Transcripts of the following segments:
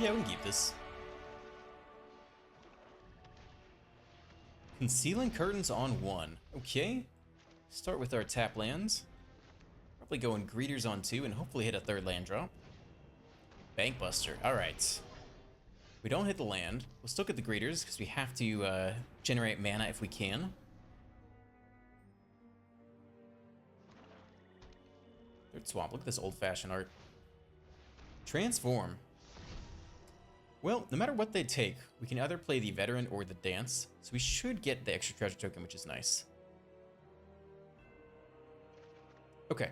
Yeah, we can keep this. Concealing curtains on 1. Okay. Start with our tap lands. Probably go in Greeters on 2 and hopefully hit a 3rd land drop. Bankbuster. Alright. We don't hit the land. We'll still get the Greeters because we have to generate mana if we can. Third Swamp. Look at this old-fashioned art. Transform. Well, no matter what they take, we can either play the Veteran or the Dance, so we should get the extra treasure token, which is nice. Okay.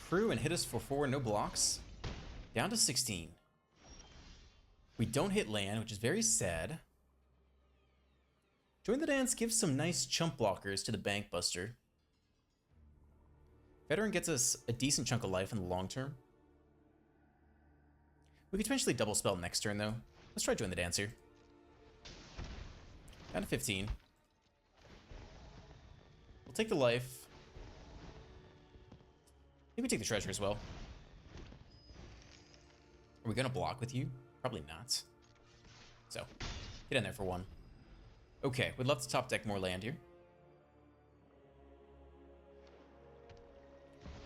Crew and hit us for 4, no blocks. Down to 16. We don't hit land, which is very sad. Join the Dance gives some nice chump blockers to the Bankbuster. Veteran gets us a decent chunk of life in the long term. We could potentially double spell next turn, though. Let's try Join the Dance here. Down to 15. We'll take the life. I think we take the treasure as well. Are we going to block with you? Probably not. So, get in there for 1. Okay, we'd love to top deck more land here.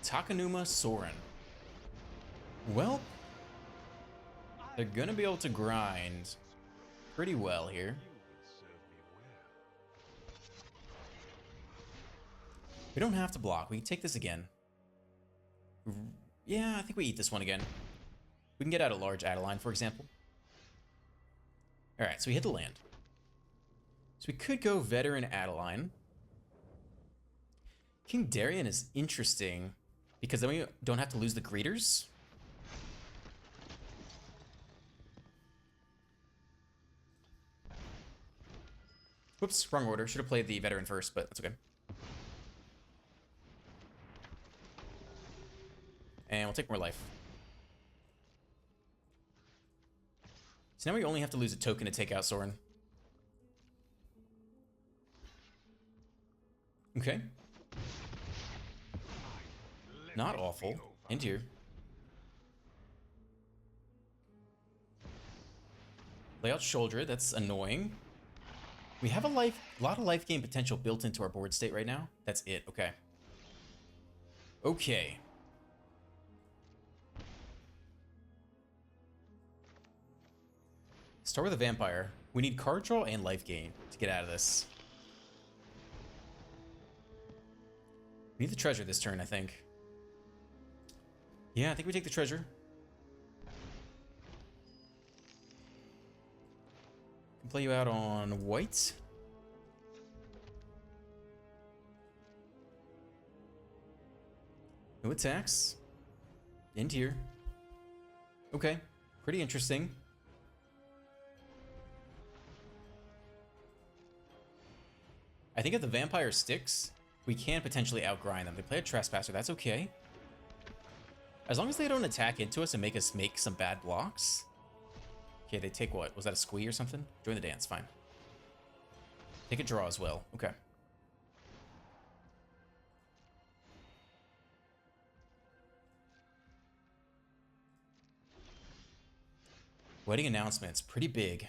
Takanuma Soren. Well, they're going to be able to grind pretty well here. We don't have to block. We can take this again. Yeah, I think we eat this one again. We can get out a large Adeline, for example. Alright, so we hit the land. So we could go Veteran Adeline. King Darien is interesting because then we don't have to lose the Greeters. Whoops, wrong order. Should have played the Veteran first, but that's okay. And we'll take more life. So now we only have to lose a token to take out Soren. Okay. Not awful. End here. Lay out Shoulder, that's annoying. We have a lot of life gain potential built into our board state right now. That's it, okay. Okay. Start with a Vampire. We need card draw and life gain to get out of this. We need the treasure this turn, I think. Yeah, I think we take the treasure. Can play you out on white. No attacks. End here. Okay, pretty interesting. I think if the Vampire sticks, we can potentially outgrind them. They play a Trespasser, that's okay. As long as they don't attack into us and make us make some bad blocks. Okay, they take what? Was that a squee or something? Join the Dance, fine. Take a draw as well, okay. Wedding announcement's pretty big.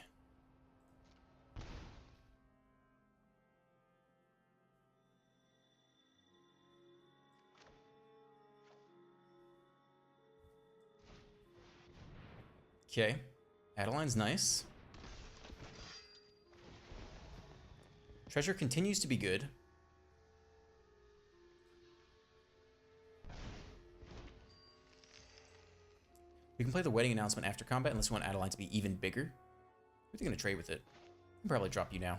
Okay, Adeline's nice. Treasure continues to be good. We can play the wedding announcement after combat unless we want Adeline to be even bigger. Who's going to trade with it? I'll probably drop you now.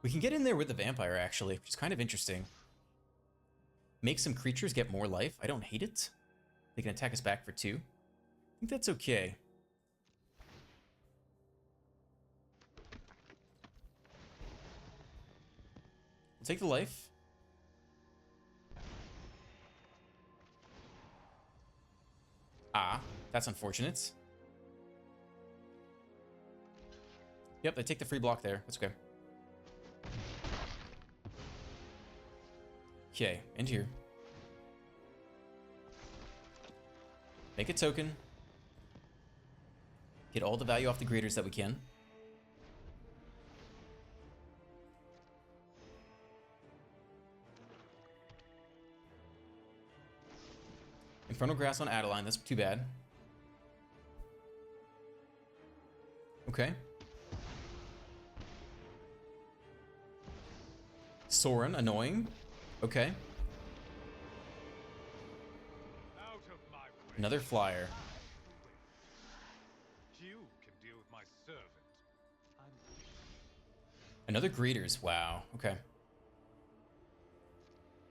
We can get in there with the Vampire, actually, which is kind of interesting. Make some creatures get more life. I don't hate it. They can attack us back for 2. I think that's okay. We'll take the life. Ah, that's unfortunate. Yep, they take the free block there. That's okay. Okay, end here. Make a token. Get all the value off the greeters that we can. Infernal Grass on Adeline, that's too bad. Okay. Sorin, annoying. Okay. Another flyer. You can deal with my servant. Another greeters, wow, okay.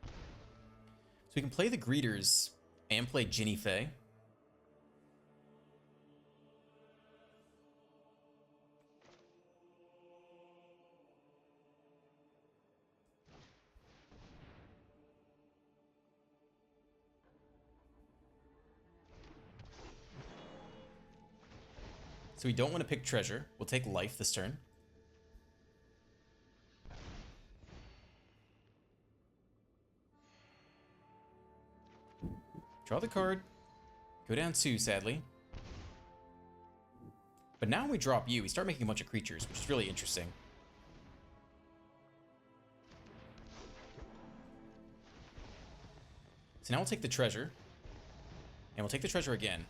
So we can play the greeters and play Jinnie Fay. So we don't want to pick treasure. We'll take life this turn. Draw the card. Go down 2, sadly. But now when we drop you, we start making a bunch of creatures, which is really interesting. So now we'll take the treasure. And we'll take the treasure again.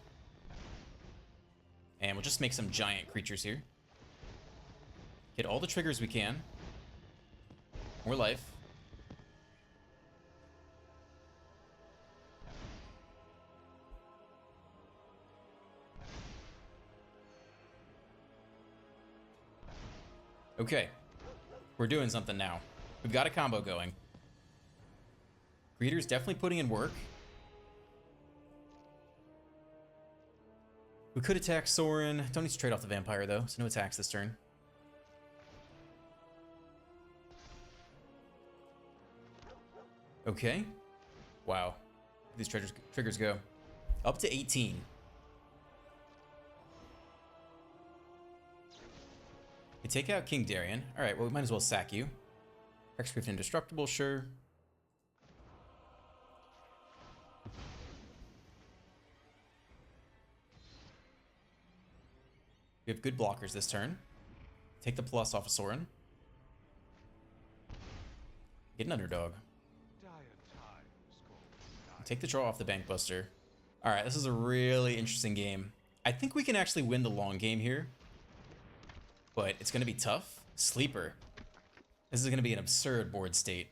And we'll just make some giant creatures here. Get all the triggers we can. More life. Okay. We're doing something now. We've got a combo going. Greeter's definitely putting in work. We could attack Sorin. Don't need to trade off the vampire, though, so no attacks this turn. Okay. Wow. These triggers go. Up to 18. You take out King Darien. Alright, well, we might as well sack you. Hexproof Indestructible, sure. We have good blockers this turn. Take the plus off of Sorin. Get an underdog. Take the draw off the Bankbuster. Alright, this is a really interesting game. I think we can actually win the long game here. But it's going to be tough. Sleeper. This is going to be an absurd board state.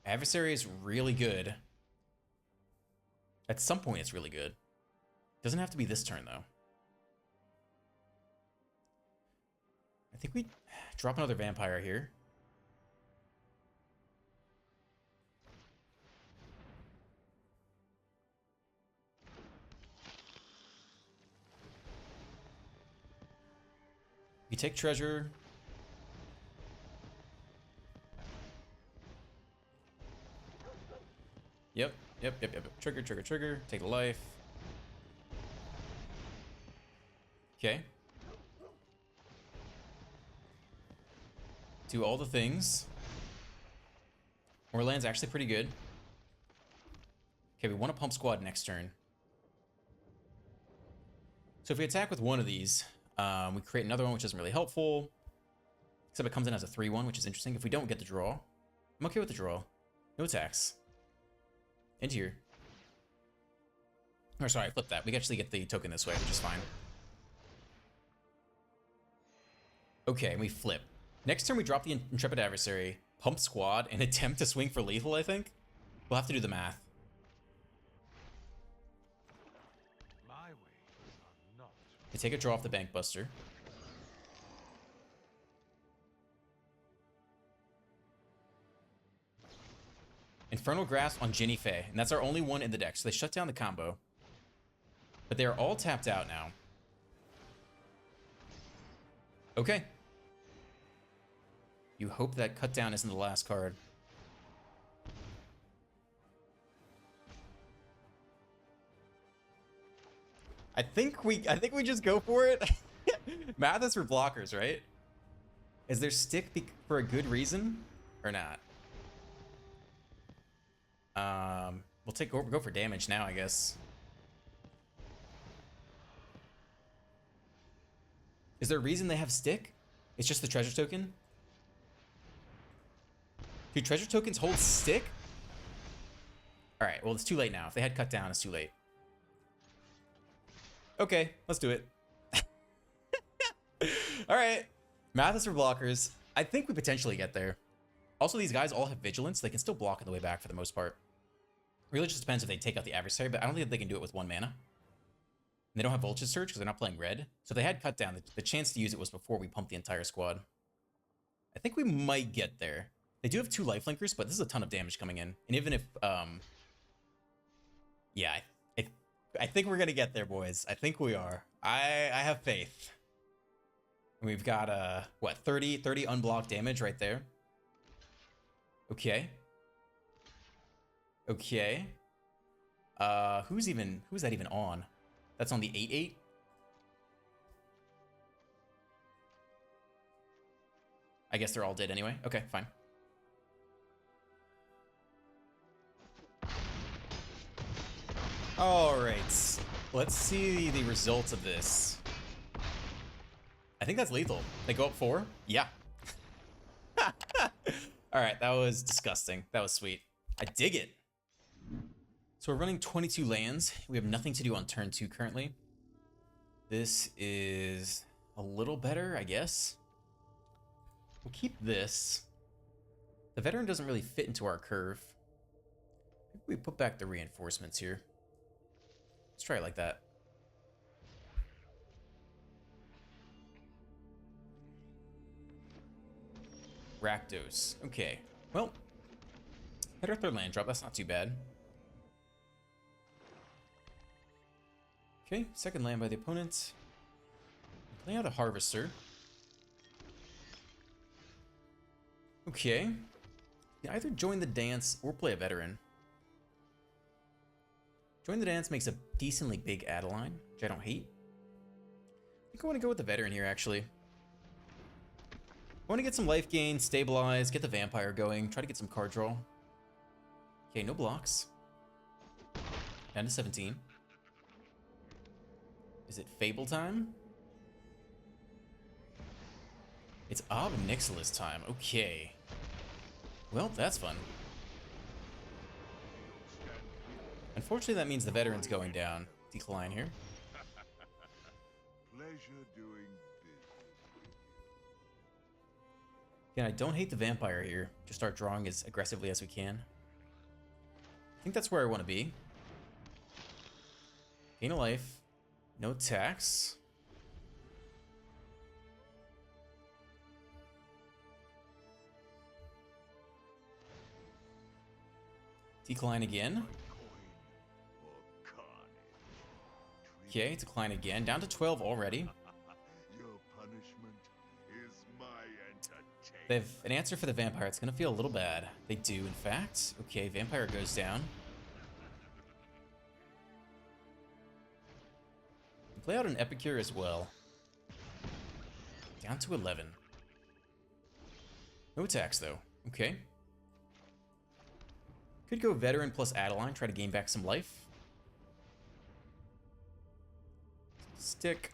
Adversary is really good. At some point, it's really good. Doesn't have to be this turn, though. I think we drop another vampire here. We take treasure. Yep. Trigger, trigger, trigger. Take the life. Okay. Do all the things. More land's actually pretty good. Okay, we want to pump squad next turn. So if we attack with one of these, we create another one, which isn't really helpful. Except it comes in as a 3-1, which is interesting. If we don't get the draw, I'm okay with the draw. No attacks. Into here. Or sorry, flip that. We actually get the token this way, which is fine. Okay, and we flip. Next turn, we drop the Intrepid Adversary, pump squad, and attempt to swing for lethal, I think. We'll have to do the math. My ways are not. We take a draw off the Bankbuster. Infernal Grasp on Jinnie Fay, and that's our only one in the deck, so they shut down the combo. But they're all tapped out now. Okay. You hope that cut down isn't the last card. I think we just go for it. Math is for blockers, right? Is there stick for a good reason or not? We'll go for damage now, I guess. Is there a reason they have stick? It's just the treasure token? Do treasure tokens hold stick? Alright, well, it's too late now. If they had cut down, it's too late. Okay, let's do it. Alright. Math is for blockers. I think we potentially get there. Also, these guys all have vigilance. They can still block on the way back for the most part. Really just depends if they take out the adversary, but I don't think they can do it with 1 mana. And they don't have Vulture Surge because they're not playing red. So if they had cut down, the chance to use it was before we pumped the entire squad. I think we might get there. They do have 2 lifelinkers, but this is a ton of damage coming in. And even if, yeah, I think we're gonna get there, boys. I think we are. I have faith. We've got, what, 30 unblocked damage right there. Okay. Okay. Who's that even on? That's on the 8/8? I guess they're all dead anyway. Okay, fine. Alright. Let's see the results of this. I think that's lethal. They go up 4? Yeah. Alright, that was disgusting. That was sweet. I dig it. So we're running 22 lands. We have nothing to do on turn 2 currently. This is a little better, I guess. We'll keep this. The veteran doesn't really fit into our curve. Maybe we put back the reinforcements here. Let's try it like that. Rakdos. Okay. Well, hit our 3rd land drop. That's not too bad. Okay, 2nd land by the opponent. Play out a Harvester. Okay. You can either join the dance or play a veteran. Join the dance makes a decently big Adeline, which I don't hate. I think I want to go with the veteran here, actually. I want to get some life gain, stabilize, get the vampire going, try to get some card draw. Okay, no blocks. Down to 17. Is it Fable time? It's Ob Nixilis time. Okay. Well, that's fun. Unfortunately, that means the veteran's going down. Decline here. Pleasure doing business. Again, I don't hate the vampire here. Just start drawing as aggressively as we can. I think that's where I want to be. Gain a life. No tax. Decline again. Okay, decline again. Down to 12 already. Your punishment is my entertainment. They have an answer for the vampire. It's going to feel a little bad. They do, in fact. Okay, vampire goes down. Play out an Epicure as well. Down to 11. No attacks, though. Okay. Could go veteran plus Adeline, try to gain back some life. Stick.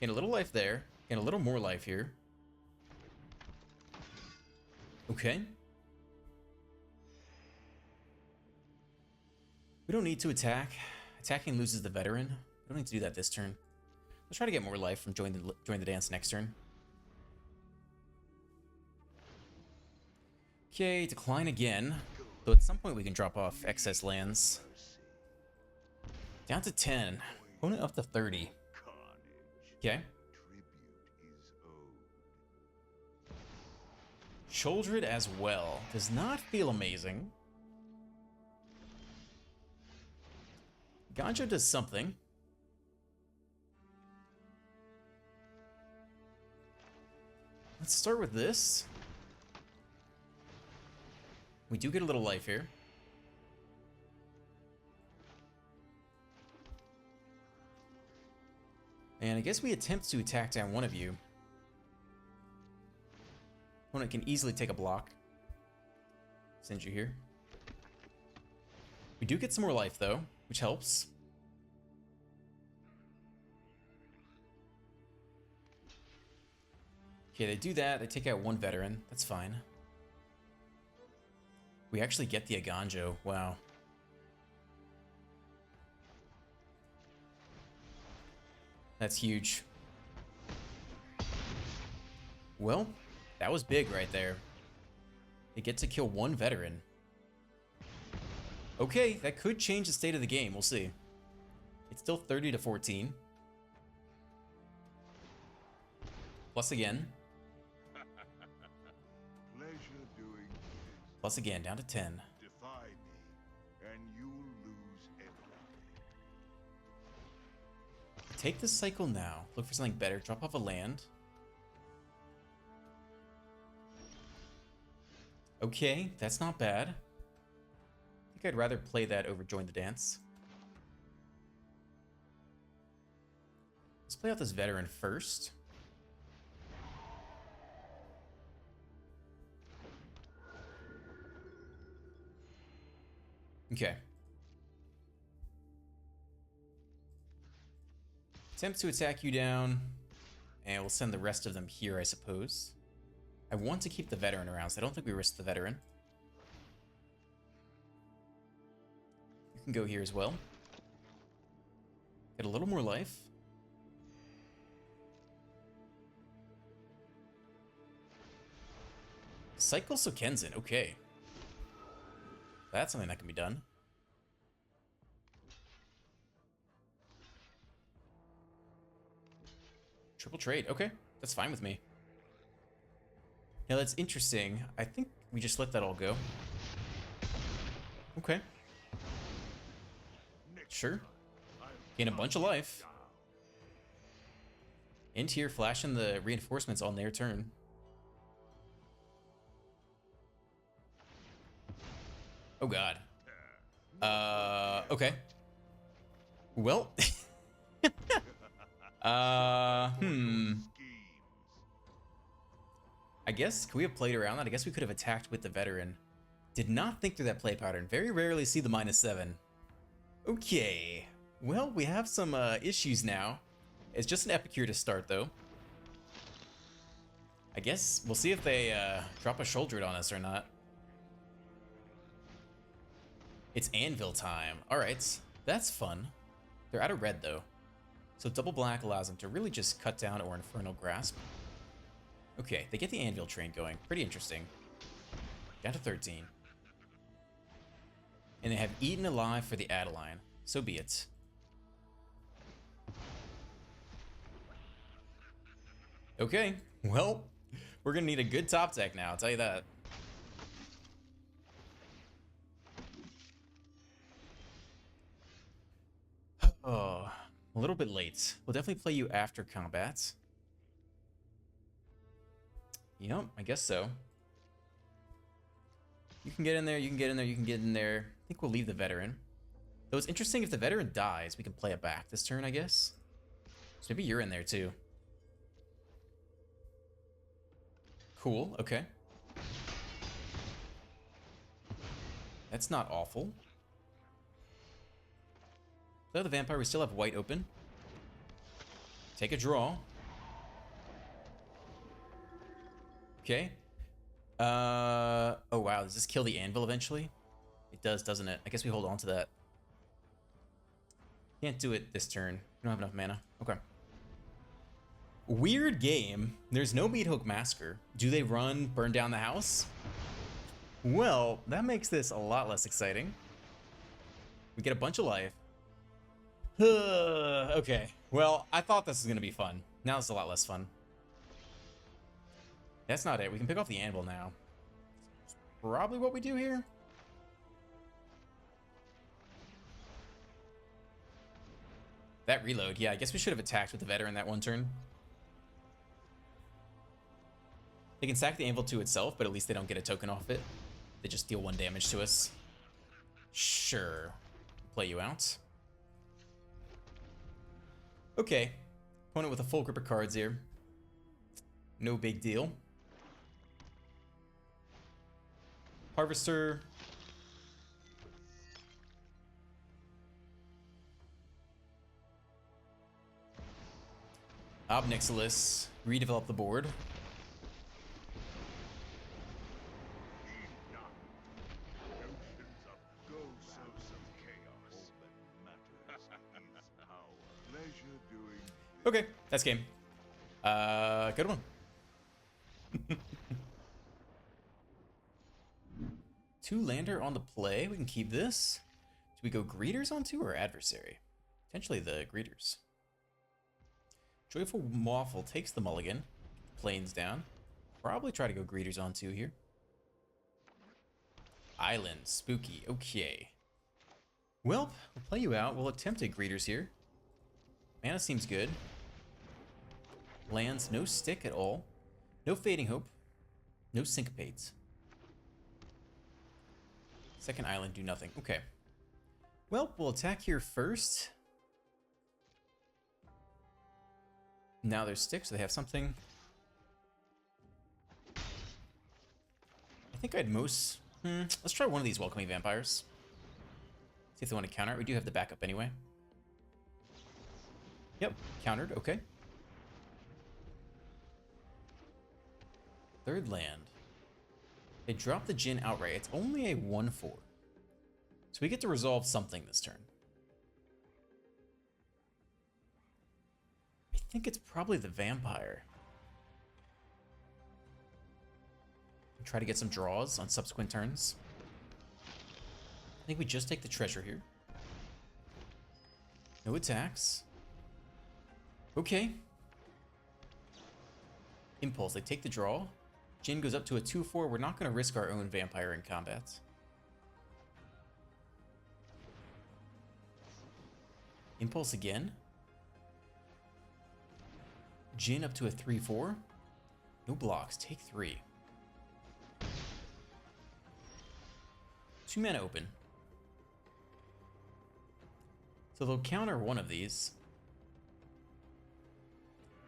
Gain a little life there. Gain a little more life here. Okay. We don't need to attack. Attacking loses the veteran. We don't need to do that this turn. Let's try to get more life from join the dance next turn. Okay, decline again. Though at some point we can drop off excess lands. Down to 10. Opponent up to 30. Okay. Childred as well. Does not feel amazing. Ganja does something. Let's start with this. We do get a little life here. And I guess we attempt to attack down one of you. Opponent can easily take a block. Send you here. We do get some more life though, which helps. Okay, they do that. They take out one veteran. That's fine. We actually get the Aganjo. Wow. That's huge. Well, that was big right there. They get to kill one veteran. Okay, that could change the state of the game. We'll see. It's still 30 to 14. Plus again. Pleasure doing this. Plus again, down to 10. Defy me, and you'll lose everything. Take the cycle now. Look for something better. Drop off a land. Okay, that's not bad. I think I'd rather play that over join the dance. Let's play out this veteran first. Okay. Attempt to attack you down, and we'll send the rest of them here, I suppose. I want to keep the veteran around, so I don't think we risk the veteran. You can go here as well. Get a little more life. Cycle Sokenzen, okay. That's something that can be done. Triple trade, okay. That's fine with me. Now that's interesting. I think we just let that all go. Okay. Sure. Gain a bunch of life. End here, flashing the reinforcements on their turn. Oh god. Okay. Well. I guess, could we have played around that? I guess we could have attacked with the veteran. Did not think through that play pattern. Very rarely see the -7. Okay. Well, we have some issues now. It's just an Epicure to start, though. I guess we'll see if they drop a shoulder on us or not. It's Anvil time. Alright, that's fun. They're out of red, though. So double black allows them to really just cut down or Infernal Grasp. Okay, they get the Anvil train going. Pretty interesting. Down to 13. And they have Eaten Alive for the Adeline. So be it. Okay, well, we're gonna need a good top deck now, I'll tell you that. Oh, a little bit late. We'll definitely play you after combat. Yep, I guess so. You can get in there, you can get in there, you can get in there. I think we'll leave the veteran. Though it's interesting, if the veteran dies, we can play it back this turn, I guess. So maybe you're in there too. Cool, okay. That's not awful. So the vampire, we still have white open. Take a draw. Okay. Oh wow, does this kill the anvil eventually? It does, doesn't it? I guess we hold on to that. Can't do it this turn. We don't have enough mana. Okay. Weird game. There's no Meathook Massacre. Do they run Burn Down the House? Well, that makes this a lot less exciting. We get a bunch of life. Okay. Well, I thought this was going to be fun. Now it's a lot less fun. That's not it. We can pick off the anvil now. It's probably what we do here. That reload. Yeah, I guess we should have attacked with the veteran that one turn. They can sack the anvil to itself, but at least they don't get a token off it. They just deal 1 damage to us. Sure. Play you out. Okay. Opponent with a full grip of cards here. No big deal. Harvester. Obnixilis. Redevelop the board. Okay, that's game. Good one. Two lander on the play. We can keep this. Do we go greeters on two or adversary? Potentially the greeters. Joyful Waffle takes the mulligan. Planes down. Probably try to go greeters on two here. Island. Spooky. Okay. Well, we'll play you out. We'll attempt at greeters here. Mana seems good. Lands, no stick at all. No Fading Hope. No Syncopates. Second island, do nothing. Okay. Well, we'll attack here first. Now there's sticks, so they have something. I think I'd most... let's try one of these Welcoming Vampires. See if they want to counter it. We do have the backup anyway. Yep, countered. Okay. Third land. They drop the Jinn outright. It's only a 1/4. So we get to resolve something this turn. I think it's probably the Vampire. Try to get some draws on subsequent turns. I think we just take the treasure here. No attacks. Okay. Impulse, they take the draw. Jinn goes up to a 2/4. We're not going to risk our own Vampire in combat. Impulse again. Jinn up to a 3/4. No blocks, take 3. 2 mana open. So they'll counter one of these.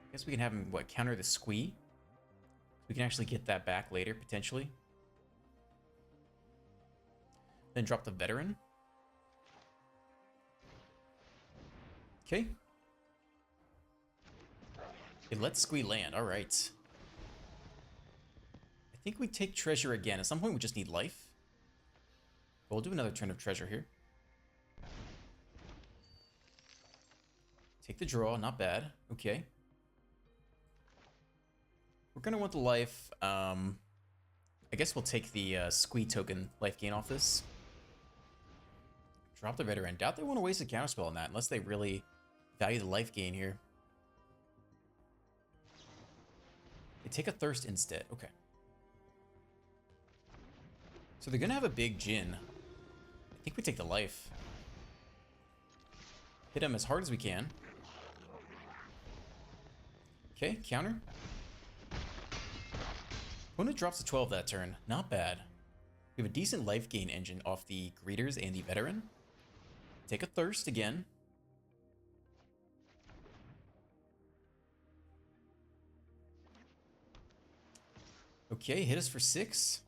I guess we can have him, what, counter the Squee? We can actually get that back later, potentially. Then drop the Veteran. Okay. Okay, let's Squee land, alright. I think we take treasure again. At some point we just need life. But we'll do another turn of treasure here. Take the draw, not bad. Okay. We're gonna want the life. I guess we'll take the Squee token life gain off this. Drop the Veteran. Doubt they want to waste a counterspell on that unless they really value the life gain here. They take a Thirst instead. Okay. So they're gonna have a big Jinn. I think we take the life. Hit him as hard as we can. Okay, counter. Opponent drops a 12 that turn. Not bad. We have a decent life gain engine off the Greeters and the Veteran. Take a Thirst again. Okay, hit us for 6.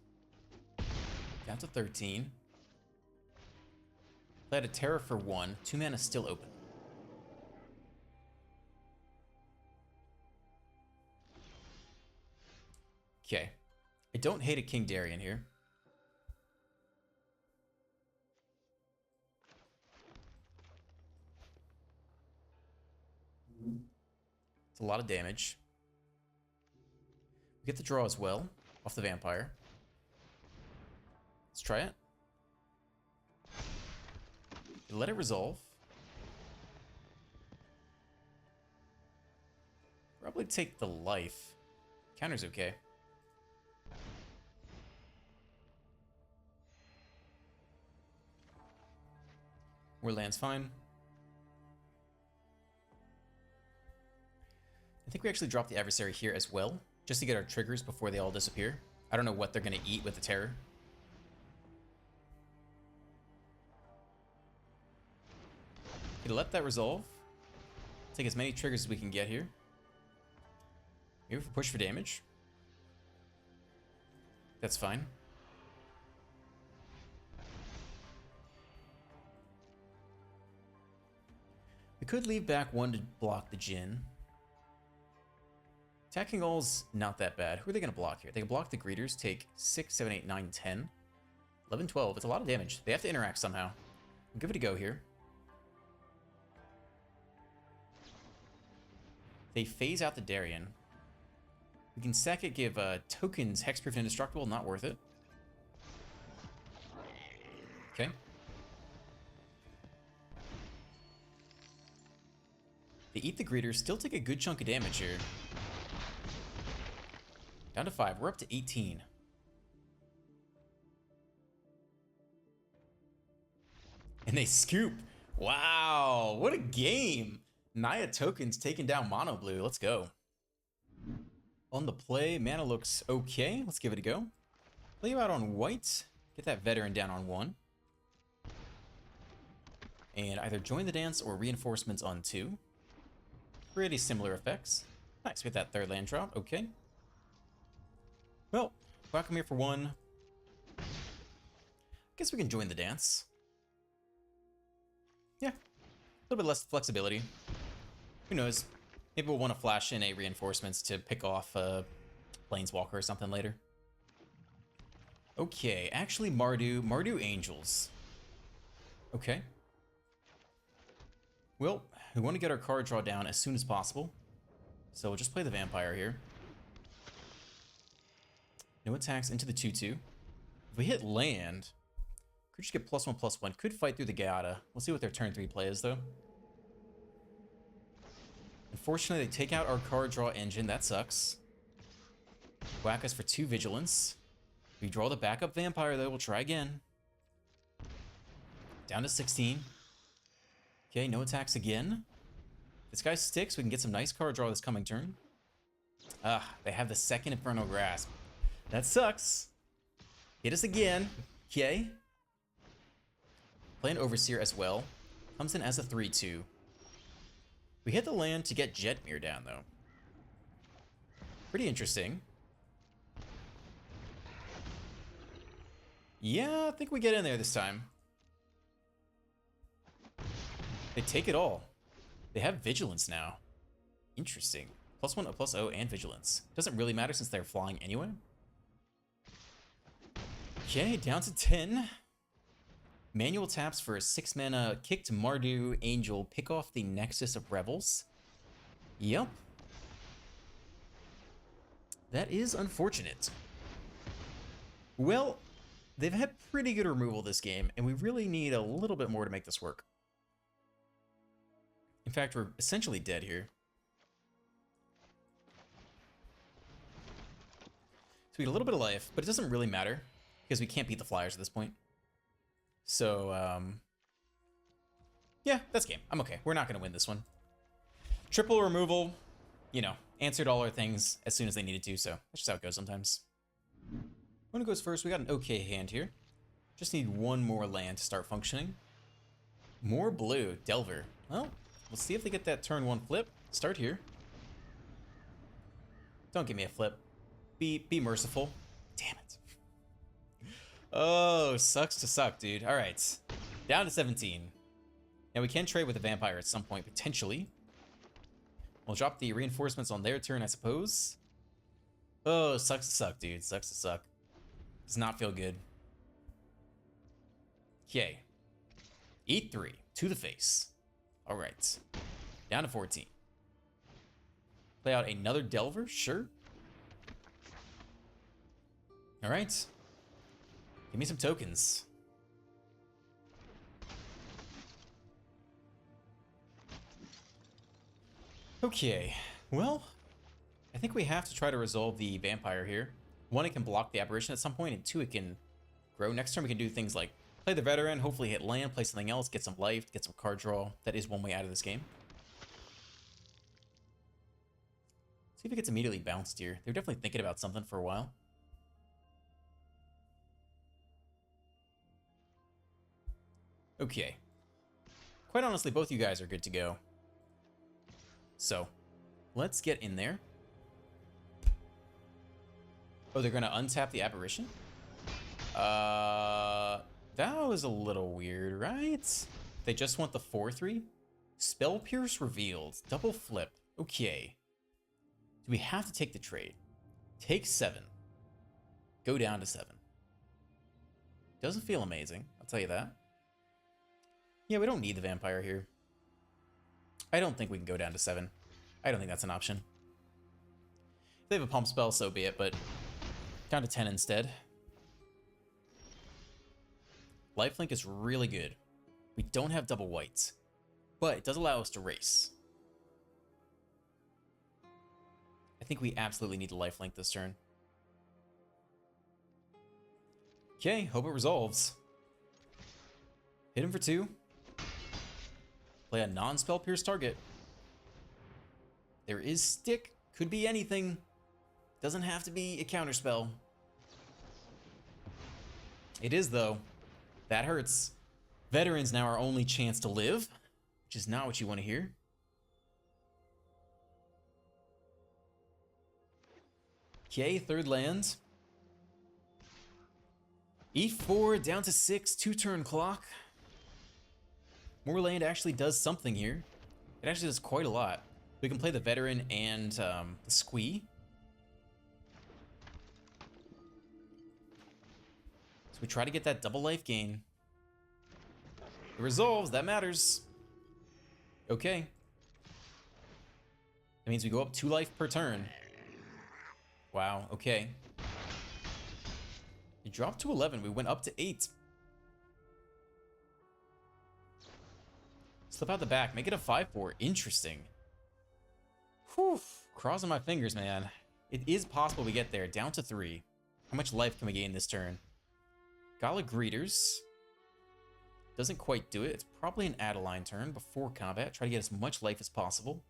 Down to 13. Play out a Terror for 1. 2 mana still open. Okay. I don't hate a King Darien here. It's a lot of damage. We get the draw as well, off the Vampire. Let's try it. Let it resolve. Probably take the life. Counter's okay. Where land's fine. I think we actually drop the Adversary here as well, just to get our triggers before they all disappear. I don't know what they're going to eat with the Terror. Okay, let that resolve. Take as many triggers as we can get here. Maybe if we push for damage. That's fine. We could leave back one to block the Jhin. Attacking all's not that bad. Who are they going to block here? They can block the greeters, take 6, 7, 8, 9, 10. 11, 12. It's a lot of damage. They have to interact somehow. We'll give it a go here. They phase out the Darien. We can sack it, give tokens hexproof and indestructible. Not worth it. Okay. They eat the greeters. Still take a good chunk of damage here. Down to 5. We're up to 18. And they scoop. Wow, what a game. Naya tokens taking down Mono Blue. Let's go. On the play, mana looks okay. Let's give it a go. Play you out on white. Get that veteran down on 1. And either join the dance or reinforcements on 2. Pretty similar effects. Nice, we get that 3rd land drop. Okay. Well, welcome here for 1. Guess we can join the dance. Yeah, a little bit less flexibility. Who knows? Maybe we'll want to flash in a reinforcements to pick off a Planeswalker or something later. Okay, actually Mardu Angels. Okay. Well, we want to get our card draw down as soon as possible. So we'll just play the Vampire here. No attacks into the 2/2. If we hit land, could just get +1/+1. Could fight through the Gala. We'll see what their turn 3 play is, though. Unfortunately, they take out our card draw engine. That sucks. Whack us for 2 vigilance. We draw the backup Vampire, though. We'll try again. Down to 16. Okay, no attacks again. This guy sticks. We can get some nice card draw this coming turn. Ah, they have the 2nd Infernal Grasp. That sucks. Hit us again. Okay. Play an Overseer as well. Comes in as a 3/2. We hit the land to get Jetmir down, though. Pretty interesting. Yeah, I think we get in there this time. They take it all. They have Vigilance now. Interesting. +1, a +0, and Vigilance. Doesn't really matter since they're flying anyway. Okay, down to 10. Manual taps for a 6 mana, kicked Mardu Angel, pick off the Nexus of Revels. Yep. That is unfortunate. Well, they've had pretty good removal this game, and we really need a little bit more to make this work. In fact, we're essentially dead here. So we get a little bit of life, but it doesn't really matter, because we can't beat the Flyers at this point. So, yeah, that's game. I'm okay. We're not going to win this one. Triple removal, you know, answered all our things as soon as they needed to, so that's just how it goes sometimes. When it goes first, we got an okay hand here. Just need 1 more land to start functioning. More blue. Delver. Well, let's see if they get that turn 1 flip. Start here. Don't give me a flip. Be merciful. Damn it. Oh, sucks to suck, dude. All right. Down to 17. Now, we can trade with the Vampire at some point, potentially. We'll drop the reinforcements on their turn, I suppose. Oh, sucks to suck, dude. Sucks to suck. Does not feel good. Okay. Eat 3. To the face. All right. Down to 14. Play out another Delver? Sure. All right. Give me some tokens. Okay, well, I think we have to try to resolve the Vampire here. 1, it can block the Apparition at some point, and 2, it can grow. Next turn, we can do things like play the Veteran, hopefully hit land, play something else, get some life, get some card draw. That is one way out of this game. See if it gets immediately bounced here. They're definitely thinking about something for a while. Okay. Quite honestly, both you guys are good to go. So let's get in there. Oh, they're going to untap the Aberration? That was a little weird, right? They just want the 4/3? Spell Pierce revealed. Double flip. Okay. Do we have to take the trade? Take 7. Go down to 7. Doesn't feel amazing, I'll tell you that. Yeah, we don't need the Vampire here. I don't think we can go down to 7. I don't think that's an option. If they have a pump spell, so be it, but down to 10 instead. Lifelink is really good. We don't have double whites, but it does allow us to race. I think we absolutely need a lifelink this turn. Okay, hope it resolves. Hit him for 2. Play a non-spell pierce target. There is stick. Could be anything. Doesn't have to be a counterspell. It is, though. That hurts. Veteran's now our only chance to live, which is not what you want to hear. Okay, third land. E4 down to 6, 2-turn clock. More land actually does something here. It actually does quite a lot. We can play the Veteran and the Squee. So we try to get that double life gain. It resolves, that matters. Okay. That means we go up 2 life per turn. Wow, okay. You dropped to 11, we went up to 8. Slip out the back, make it a 5/4. Interesting. Whew, crossing my fingers, man. It is possible we get there, down to 3. How much life can we gain this turn? Gala Greeters. Doesn't quite do it. It's probably an Adeline turn before combat. Try to get as much life as possible.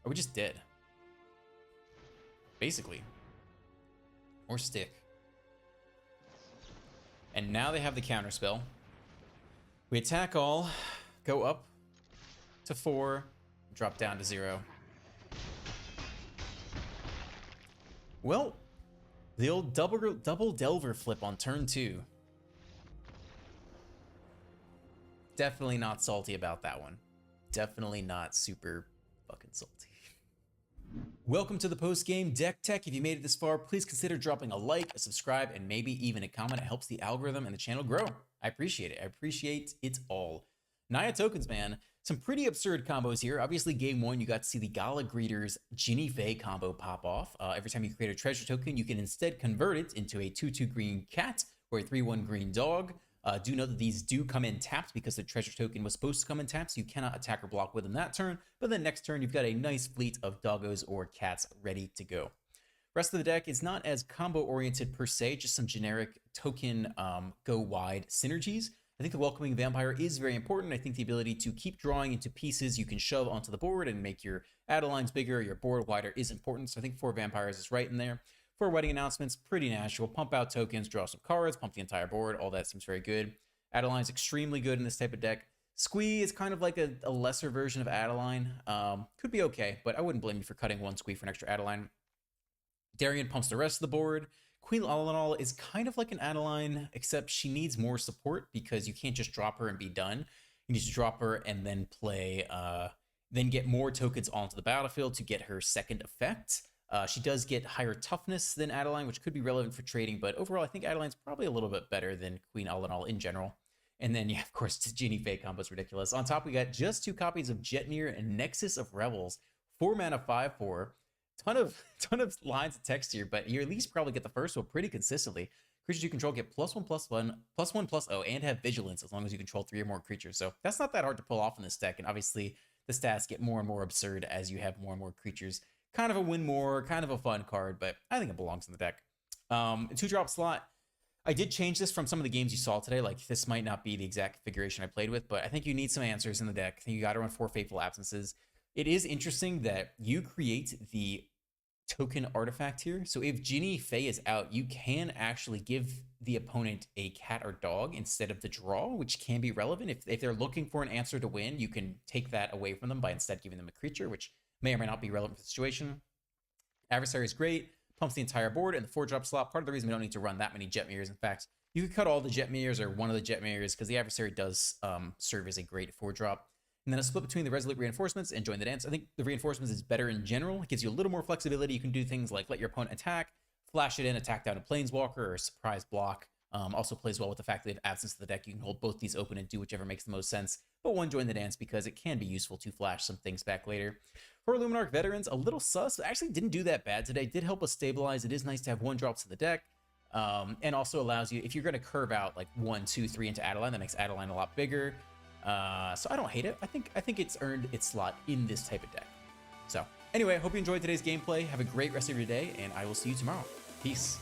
Are we just dead? Basically. Or stick. And now they have the counterspell. We attack all, go up to 4, drop down to 0. Well, the old double Delver flip on turn 2. Definitely not salty about that one. Definitely not super fucking salty. Welcome to the post-game deck tech. If you made it this far, please consider dropping a like, a subscribe, and maybe even a comment. It helps the algorithm and the channel grow. I appreciate it. I appreciate it all. Naya tokens, man. Some pretty absurd combos here. Obviously, game 1, you got to see the Gala Greeters Jinnie Fay combo pop off. Every time you create a treasure token, you can instead convert it into a 2/2 green cat or a 3/1 green dog. Do know that these do come in tapped because the treasure token was supposed to come in tapped, so you cannot attack or block with them that turn. But then next turn, you've got a nice fleet of doggos or cats ready to go. Rest of the deck is not as combo-oriented per se, just some generic token go-wide synergies. I think the Welcoming Vampire is very important. I think the ability to keep drawing into pieces you can shove onto the board and make your Adelines bigger, your board wider is important. So I think 4 Vampires is right in there. 4 wedding announcements, pretty natural. Pump out tokens, draw some cards, pump the entire board. All that seems very good. Adeline's extremely good in this type of deck. Squee is kind of like a lesser version of Adeline. Could be okay, but I wouldn't blame you for cutting 1 Squee for an extra Adeline. Darian pumps the rest of the board. Queen all in all is kind of like an Adeline, except she needs more support because you can't just drop her and be done. You need to drop her and then play, then get more tokens onto the battlefield to get her second effect. She does get higher toughness than Adeline, which could be relevant for trading, but overall, I think Adeline's probably a little bit better than Queen all in all in general. And then, yeah, of course, the Jinnie Fay combo is ridiculous. On top, we got just 2 copies of Jetmir and Nexus of Revels. 4 mana, 5/4. Ton of lines of text here, but you at least probably get the first one pretty consistently. Creatures you control get +1/+1/+0, and have vigilance as long as you control 3 or more creatures. So that's not that hard to pull off in this deck. And obviously, the stats get more and more absurd as you have more and more creatures. Kind of a win more, kind of a fun card, but I think it belongs in the deck. 2-drop slot. I did change this from some of the games you saw today. Like, this might not be the exact configuration I played with, but I think you need some answers in the deck. I think you got to run 4 Fateful Absences. It is interesting that you create the token artifact here. So if Jinnie Fay is out, you can actually give the opponent a cat or dog instead of the draw, which can be relevant. If they're looking for an answer to win, you can take that away from them by instead giving them a creature, which may or may not be relevant for the situation. Adversary is great, pumps the entire board, and the 4-drop slot. Part of the reason we don't need to run that many Jet Mirrors. In fact, you could cut all the Jet Mirrors or one of the Jet Mirrors because the adversary does serve as a great 4-drop. And then a split between the Resolute Reinforcements and Join the Dance. I think the Reinforcements is better in general. It gives you a little more flexibility. You can do things like let your opponent attack, flash it in, attack down a Planeswalker, or surprise block. Also plays well with the fact that they have absence to the deck. You can hold both these open and do whichever makes the most sense. But one, Join the Dance, because it can be useful to flash some things back later. For Luminarch Veterans, a little sus. Actually didn't do that bad today. Did help us stabilize. It is nice to have 1-drops to the deck. And also allows you, if you're going to curve out like 1, 2, 3 into Adeline, that makes Adeline a lot bigger. So I don't hate it. I think it's earned its slot in this type of deck. So anyway, I hope you enjoyed today's gameplay. Have a great rest of your day, and I will see you tomorrow. Peace.